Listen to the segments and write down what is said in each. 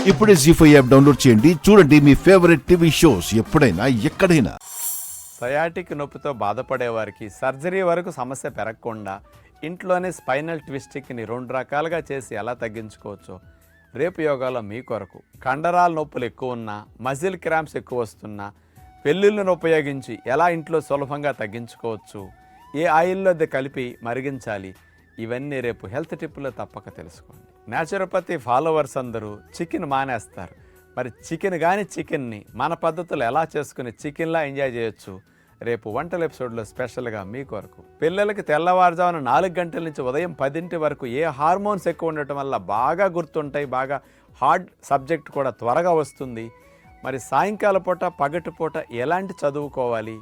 ఇప్పుడే జీ5 app download చేయండి. చూడండి మీ ఫేవరెట్ టీవీ షోస్ ఎప్పుడైనా ఎక్కడైనా. సయాటిక్ నొప్పితో బాధపడే వారికి సర్జరీ వరకు సమస్య పెరగకుండా ఇంట్లోనే స్పైనల్ ట్విస్టింగ్ని 2 రకాలుగా చేసి ఎలా తగ్గించుకోవచ్చో రేపు యోగాలో మీ కొరకు. కండరాల నొప్పులు ఎక్కువ ఉన్నా, మజిల్ క్రాంప్స్ ఎక్కువ వస్తున్నా, వెల్లుల్లిని ఉపయోగించి ఎలా ఇంట్లో సులభంగా తగ్గించుకోవచ్చు, ఏ ఆయిల్లో అది కలిపి మరిగించాలి, ఇవన్నీ రేపు హెల్త్ టిప్లో తప్పక తెలుసుకోండి. న్యాచురోపతి ఫాలోవర్స్ అందరూ చికెన్ మానేస్తారు. మరి చికెన్ని మన పద్ధతులు ఎలా చేసుకుని చికెన్లా ఎంజాయ్ చేయొచ్చు రేపు వంటల ఎపిసోడ్లో స్పెషల్గా మీ కొరకు. పిల్లలకి తెల్లవారుజామున 4 గంటల నుంచి ఉదయం 10 వరకు ఏ హార్మోన్స్ ఎక్కువ ఉండటం వల్ల బాగా గుర్తుంటాయి, బాగా హార్డ్ సబ్జెక్ట్ కూడా త్వరగా వస్తుంది. మరి సాయంకాల పూట పగటి పూట ఎలాంటి చదువుకోవాలి,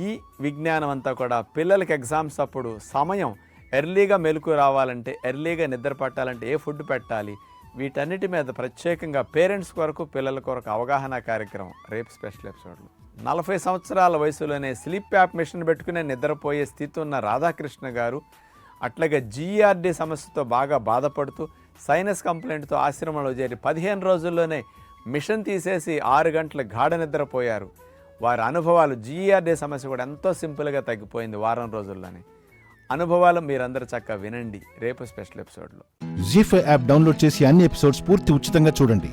ఈ విజ్ఞానం అంతా కూడా పిల్లలకి ఎగ్జామ్స్ అప్పుడు సమయం ఎర్లీగా మెలకు రావాలంటే, ఎర్లీగా నిద్ర పట్టాలంటే ఏ ఫుడ్ పెట్టాలి, వీటన్నిటి మీద ప్రత్యేకంగా పేరెంట్స్ కొరకు పిల్లల కొరకు అవగాహన కార్యక్రమం రేపు స్పెషల్ ఎపిసోడ్లో. 40 సంవత్సరాల వయసులోనే స్లీప్ యాప్ మిషన్ పెట్టుకునే నిద్రపోయే స్థితి ఉన్న రాధాకృష్ణ గారు, అట్లాగే జీఆర్డీ సమస్యతో బాగా బాధపడుతూ సైనస్ కంప్లైంట్తో ఆశ్రమంలో చేరి 15 రోజుల్లోనే మిషన్ తీసేసి 6 గంటల గాఢ నిద్రపోయారు. వారి అనుభవాలు, జీఆర్డీ సమస్య కూడా ఎంతో సింపుల్గా తగ్గిపోయింది వారం రోజుల్లోనే. అనుభవాలు మీరందరూ చక్కగా వినండి రేపు స్పెషల్ ఎపిసోడ్లో. జీ5 యాప్ డౌన్లోడ్ చేసి అన్ని ఎపిసోడ్స్ పూర్తి ఉచితంగా చూడండి.